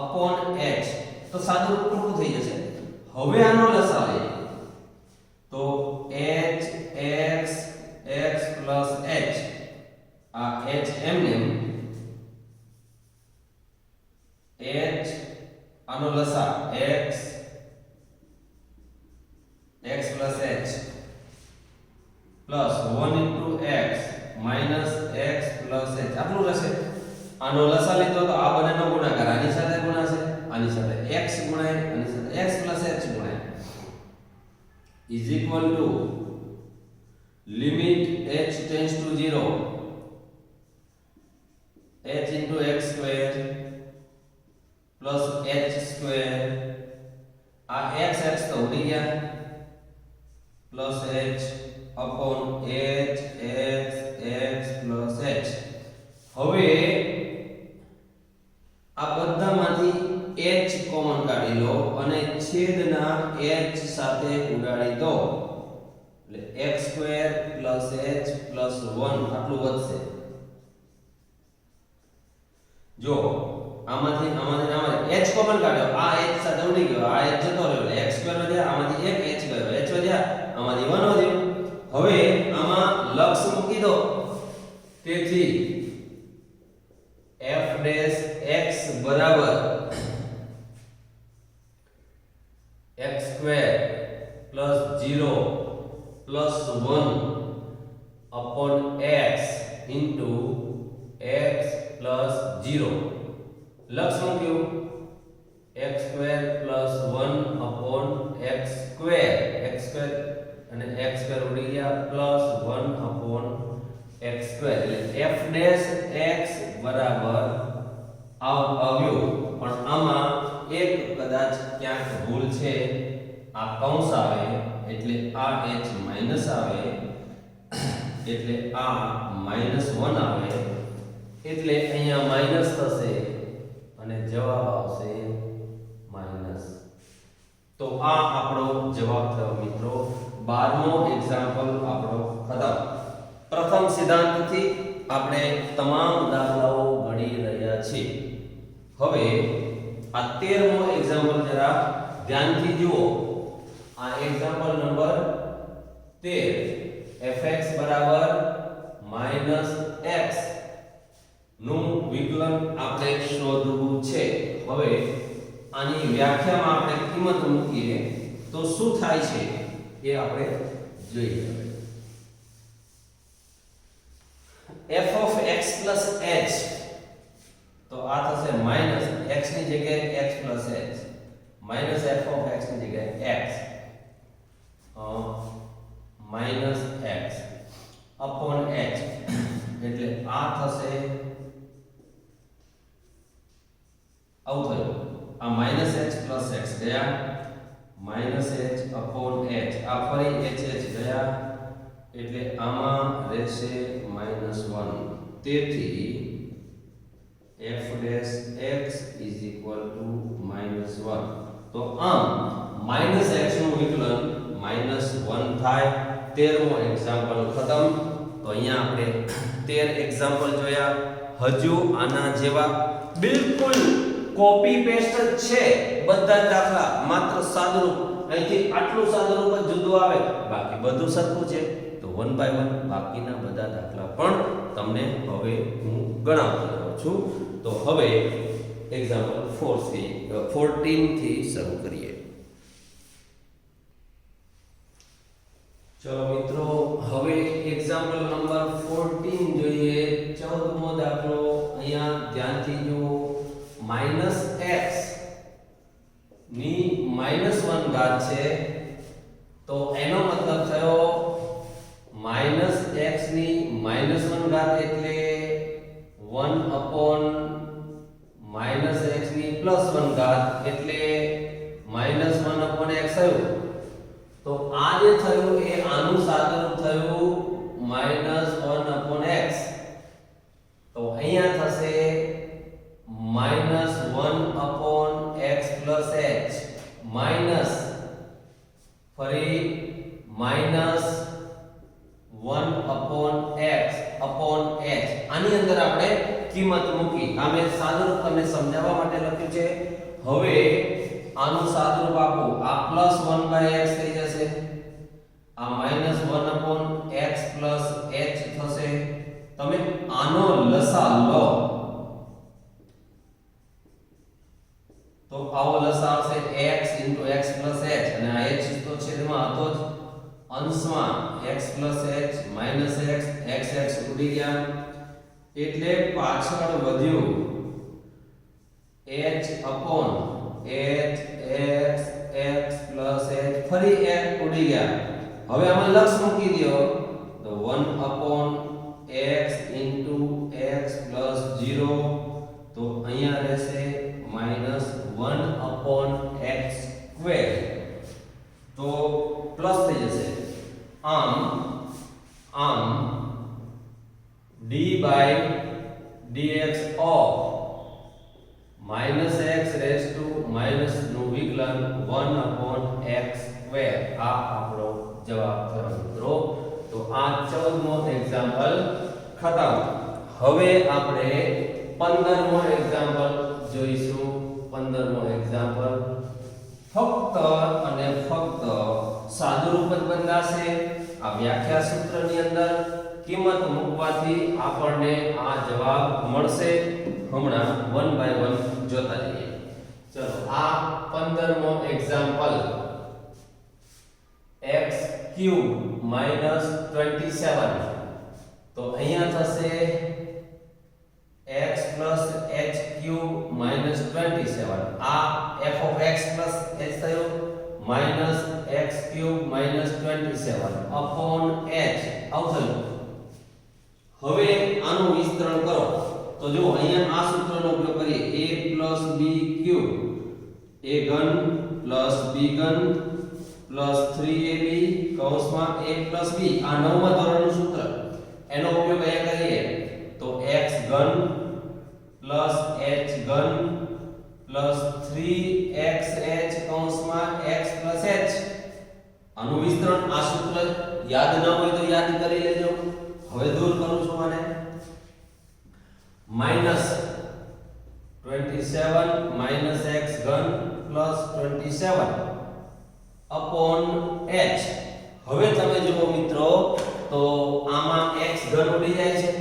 upon h. તો સાદુરૂપ ટૂંકું થઈ જશે. હવે આનો લસાઅ લઈએ તો h x x plus h, આ h એમને h આનો લસાઅ x x plus h plus 1 into x minus x plus h આટલું રહેશે. આનો લસાઅ લીધો તો આ બંનેનો ગુણાકાર આની સાથે ગુણાશે, આની સાથે x ગુણાય, આની સાથે x plus h ગુણાય, is equal to limit h tends to 0 h into x square plus h square. આ x x તો ઉડી ગયા, plus h upon h x x plus h. હવે આ બધામાંથી h કોમન કાઢી લો અને છેદના h સાથે ઉડાડી દો, એટલે x square plus h plus 1 આટલું વધશે. જો આમાંથી h કોમન કાઢ્યો, આ h સાથે ઉડી ગયો, આ h જતો રહ્યો, એટલે x square વધ્યા, આમાંથી એક h ગયો, h વધ્યા, આમાંથી 1 વધ્યો. હવે આમાં લક્ષ મૂકી દો, તેથી f dash x બરાબર x square plus 0 plus 1 upon x into x plus 0. લક્ષ મૂક્યું, x square plus 1 upon x square અને x square ઉડી ગયા plus 1 upon x સ્ક્વેર એટલે f ડેશ x બરાબર આવ્યો, પણ આમાં એક કદાચ ક્યાંક ભૂલ છે, આ કૌંસ આવે એટલે આ h માઈનસ આવે એટલે આ -1 આવે એટલે અહીંયા માઈનસ થશે અને જવાબ આવશે માઈનસ. તો આ આપણો જવાબ થયો મિત્રો. 12મો એક્ઝામ્પલ આપણો ખતમ. પ્રથમ સિદ્ધાંતથી આપણે તમામ દાખલાઓ ગણી રહ્યા છીએ. હવે આ 13મો એક્ઝામ્પલ જરા ધ્યાનથી જુઓ. આ એક્ઝામ્પલ નંબર 13 fx બરાબર -x નું વિકલન આપણે શોધવું છે. હવે આની વ્યાખ્યામાં આપણે કિંમત મૂકીએ તો શું થાય છે એ આપણે જોઈએ. f of x plus h, તો આ થશે માઈનસ x ની જગ્યાએ x plus h, minus f of x ની જગ્યાએ x minus x upon h એટલે આ થશે આવું થયું. આ માઈનસ h plus x ગયા, માઈનસ h upon h, આ ફરી h ગયા એટલે આમાં રહેશે -1. તેથી f dash x is equal to -1. તો આમ -x નું વિકલન -1 થાય. 13મો એક્ઝામ્પલ ખતમ. તો અહીંયા આપણે 13 એક્ઝામ્પલ જોયા. હજુ આના જેવા બિલકુલ કોપી પેસ્ટ જ છે બધા જ દાખલા, માત્ર સાદુરૂપ અહીંથી આટલું સાદુરૂપ જ જુદું આવે, બાકી બધું સરખું છે. તો 1 બાય 1 બાકીના બધા દાખલા પણ તમને હવે હું ગણાવતો રહ્યો છું. તો હવે એક્ઝામ્પલ 14 થી શરૂ કરીએ. ચલો મિત્રો, હવે એક્ઝામ્પલ નંબર 14 જોઈએ. 14મો દાખલો અહીંયા ધ્યાનથી જુઓ. -x ની -1 ઘાત છે, તો એનો મતલબ થયો -x ની -1 ઘાત એટલે 1 upon -x ની +1 ઘાત એટલે -1 upon x થયું. તો આ જે થયું એ આનું સાદુરૂપ થયું -1 upon x. તો અહીંયા થશે -1 upon x plus h minus ફરી -1 upon x upon h. આની અંદર આપણે કિંમત મૂકી. આ મેં સાદુરૂપ તમને સમજાવવા માટે લખ્યું છે. હવે આનું સાદુરૂપ આપો. આ +1 by x થઈ જશે, આ -1 upon x plus h થશે. તમે આનો લસા લો તો આવો લસા આવશે x x plus h, અને આ h તો છેદમાં હતો જ, અંશમાં x plus h minus x x ઉડી ગયા એટલે પાછળ વધ્યું h upon h x x plus h, ફરી h ઉડી ગયા. હવે આમાં લક્ષ મૂકી દો તો 1 upon x into x plus 0, તો અહીંયા રહેશે -1 upon x square, તો પ્લસ થઈ જશે. આમ d by dx of -x raised to minus નું વિકલન 1 upon x square. આ આપણો જવાબ થયો મિત્રો. તો આ 14મો એક્ઝામ્પલ ખતમ. હવે આપણે 15મો એક્ઝામ્પલ જોઈશું. 15મો એક્ઝામ્પલ ફક્ત અને ફક્ત સાદુરૂપ જ બદલાશે. આ વ્યાખ્યા સૂત્રની અંદર કિંમત મૂકવાથી આપણને આ જવાબ મળશે. હમણાં 1 by 1 જોતા જઈએ. ચલો, આ 15મો એક્ઝામ્પલ x cube -27, તો અહીંયા થશે x plus h cube -27. આ f of x plus h થયું minus x cube -27 upon h આવું થયું. હવે આનું વિસ્તરણ કરો તો જો અહીંયા આ સૂત્રનો ઉપયોગ કરીએ a + b ક્યુબ a ઘન + b ઘન + 3ab કૌંસમાં a + b આ નવમા ધોરણનું સૂત્ર એનો ઉપયોગ અહીંયા કરીએ તો x ઘન + h ઘન + 3xh કૌંસમાં x + h આનું વિસ્તરણ આ સૂત્ર યાદ ન હોય તો યાદ કરી લેજો. હવે દૂર કરું છું આને -27 - x ઘન + 27 upon h. હવે તમે જુઓ મિત્રો તો આમાં x ઘન ઉડી જાય છે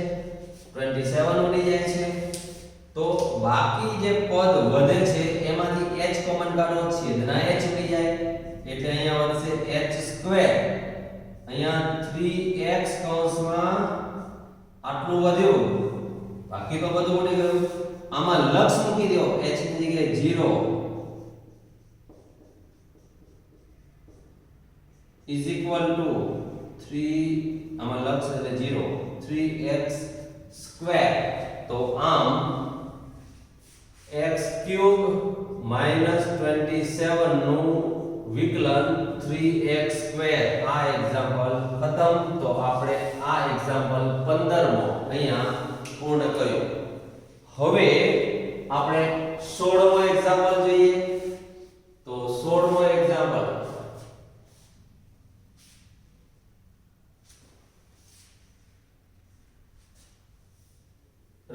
27 ઉડી જાય છે તો બાકી જે પદ વધે છે એમાંથી h કોમન કાઢો છેદના h ઉડી જાય એટલે અહીંયા વધશે h². અહીંયા 3x કૌંસમાં આટલું વધ્યું બાકી તો બધું ઉડી ગયું. આમાં લક્ષ મૂકી દો h ની જગ્યાએ 0 is equal to 3 આમાં લક્ષ એટલે 0 3x² તો આમ x³ - 27 નું વિકલન 3x² આ એક્ઝામ્પલ ખતમ. તો આપણે આ એક્ઝામ્પલ 15 મો અહીંયા પૂર્ણ કર્યો. હવે આપણે 16મો એક્ઝામ્પલ જોઈએ તો 16મો એક્ઝામ્પલ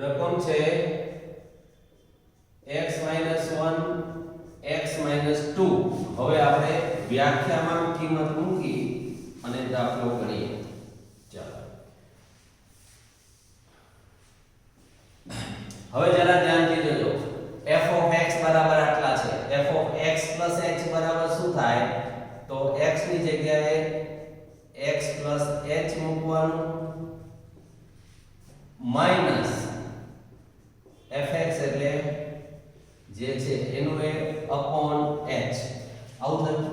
રકમ છે x - 1 x - 2. હવે આપણે વ્યાખ્યામાં કિંમત મૂકી અને દાખલો કરીએ. ચાલો હવે જરા ધ્યાનથી જોજો f બરાબર આટલા છે. f + h બરાબર શું થાય તો x ની જગ્યાએ x + h મૂકવાનું માઈનસ fx એટલે જે છે એનું એ upon h આવું થયું.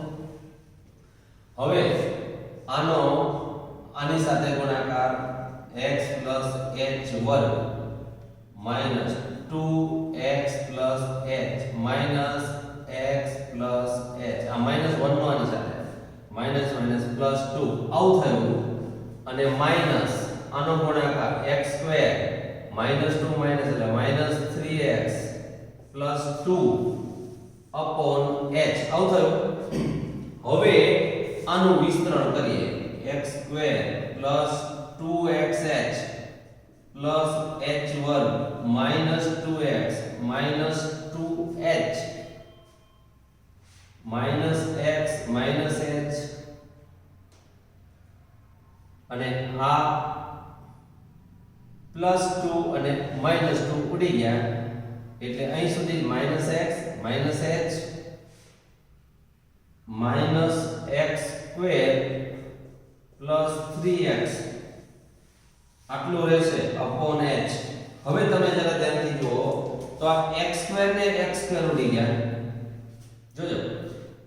હવે આની સાથે ગુણાકાર x + h વર્ગ minus 2x plus h minus x plus h આ -1 નો આની સાથે minus minus plus 2 આવું થયું અને માઈનસ આનો ગુણાકાર x² -2 minus એટલે -3x plus 2 upon h આવું થયું. હવે આનું વિસ્તરણ કરીએ x² plus 2xh plus h વર્ગ minus 2x minus 2h minus x minus h અને આ plus 2 અને minus 2 ઉડી ગયા એટલે અહીં સુધી minus x minus h minus x square plus 3x આટલું રહેશે upon h. હવે તમે જરા ધ્યાનથી જુઓ તો આ x square ને x square ઉડી ગયા. જોજો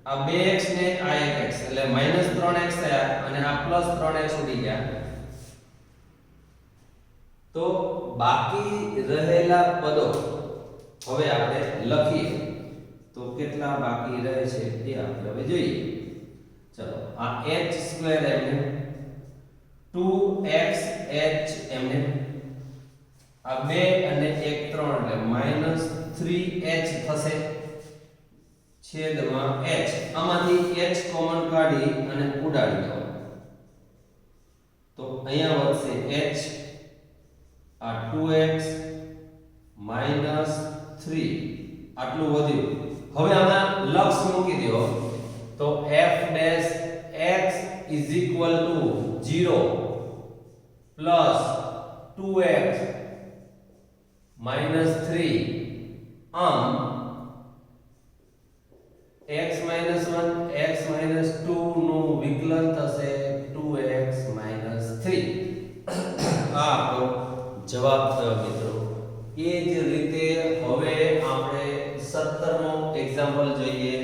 આ 2x ને આ 1x એટલે -3x થયા અને આ +3x ઉડી ગયા. તો બાકી રહેલા પદો હવે આપણે લખીએ તો કેટલા બાકી રહે છે એ આપણે હવે જોઈએ. ચલો આ h square એમને 2x h એમને આ 2 અને 1 3 એટલે -3h થશે છેદમાં h. આમાંથી h કોમન કાઢી અને ઉડાડી દો તો અહીંયા વધશે h આ 2x -3 આટલું વધ્યું. હવે આમાં લક્ષ મૂકી દો તો f dash x is equal to 0 plus 2x -3 આમ x - 1 x - 2 નું વિકલન થશે 2x - 3. આ આપણો જવાબ થયો મિત્રો. એ જ રીતે હવે આપણે 17મો એક્ઝામ્પલ જોઈએ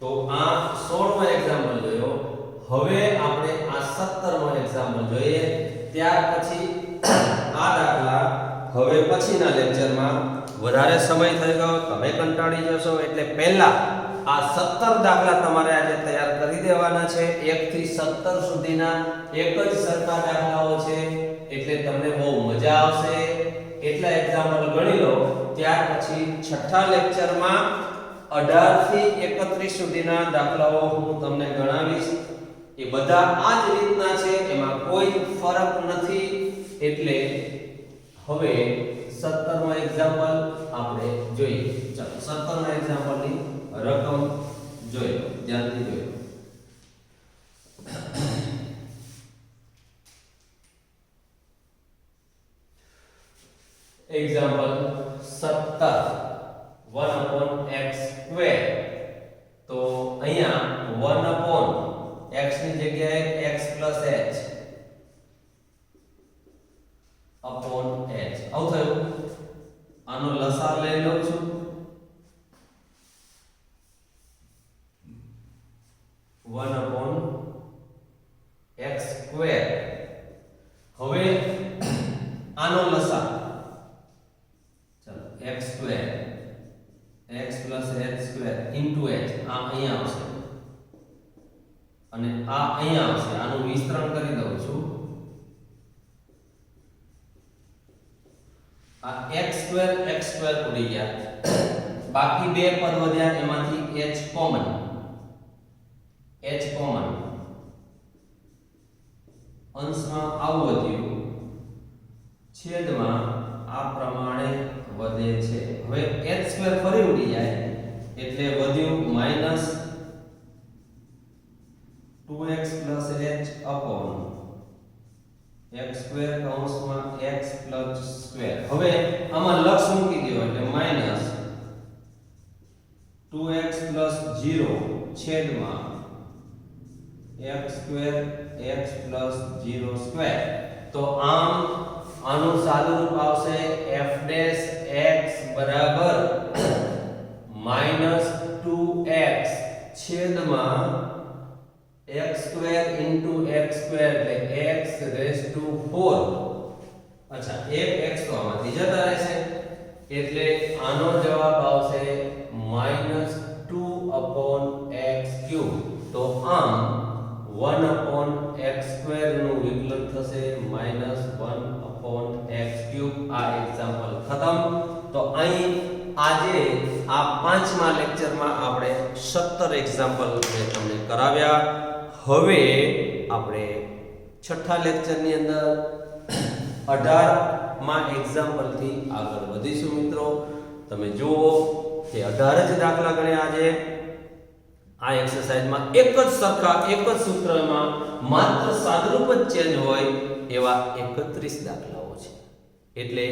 તો આ 16મો એક્ઝામ્પલ જોયો. હવે આપણે આ 17મો એક્ઝામ્પલ જોઈએ ત્યાર પછી આ દાખલા હવે પછીના લેક્ચરમાં વધારે સમય થઈ ગયો, તમે કંટાળી જશો, એટલે પહેલા આ 17 દાખલા તમારે આજે તૈયાર કરી દેવાના છે. 1 થી 17 સુધીના એક જ સરખા દાખલાઓ છે, એટલે તમને બહુ મજા આવશે. એટલા એક્ઝામ્પલ ગણી લો. ત્યાર પછી છઠ્ઠા લેક્ચરમાં 18 થી 31 સુધીના દાખલાઓ હું તમને ગણાવીશ. એ બધા આ જ રીતના છે, એમાં કોઈ ફરક નથી. એટલે હવે 17મો એક્ઝામ્પલ આપણે જોઈએ. ચાલો 17મા એક્ઝામ્પલની રકમ જોઈ લો, ધ્યાનથી જોઈ લો. Example 17 1/x². તો અહીંયા 1/x ની જગ્યાએ x + h upon h આવું થયું. આનો લસા લઈ લઉં છું. હવે આનો લસા ચાલો x² x + h² into h આ અહીંયા આવશે અને આ અહીંયા આવશે. આનું વિસ્તરણ કરી દઉં છું. આ x² ઉડી ગયા, બાકી બે પદ વધ્યા, એમાંથી h કોમન અંશમાં આવું વધ્યું, છેદમાં આ પ્રમાણે વધે છે. હવે h² ફરી ઉડી જાય એટલે વધ્યું -2x + h upon x² કૌંસમાં x + સ્ક્વેર. હવે આમાં લક્ષ મૂકી દો એટલે -2x + 0 છેદમાં x² x + 0 સ્ક્વેર. તો આનું સાદું રૂપ આવશે f' બરાબર -2x છેદમાં x² * x² એટલે x⁴. અચ્છા, એક x તો આમાંથી જતા રહેશે એટલે આનો જવાબ આવશે -2/x³. તો આમ 1/x² નું વિકલન થશે -1/x³. આ એક્ઝામ્પલ ખતમ. તો અહીં આજે આ 5મા લેક્ચરમાં આપણે 17 એક્ઝામ્પલ તમને કરાવ્યા. હવે આપણે છઠ્ઠા લેક્ચરની અંદર 18મા એક્ઝામ્પલ થી આગળ વધીશું. મિત્રો તમે જુઓ કે 18 જ દાખલા ગણ્યા આજે. આ એક્સરસાઇઝમાં એક જ સરખા એક જ સૂત્રમાં માત્ર સાદરૂપ જ ચેન્જ હોય એવા 31 દાખલાઓ છે. એટલે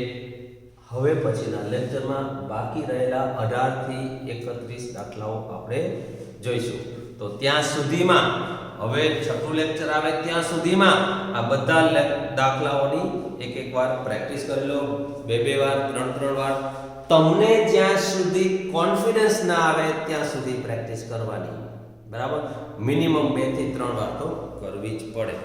હવે પછીના લેક્ચરમાં બાકી રહેલા 18 થી 31 દાખલાઓ આપણે જોઈશું. તો ત્યાં સુધીમાં હવે છઠ્ઠું લેક્ચર આવે ત્યાં સુધીમાં આ બધા દાખલાઓની એક વાર પ્રેક્ટિસ કરી લો, બે વાર, ત્રણ વાર. તમને જ્યાં સુધી કોન્ફિડન્સ ના આવે ત્યાં સુધી પ્રેક્ટિસ કરવાની. બરાબર, મિનિમમ 2 થી 3 વાર તો કરવી જ પડે.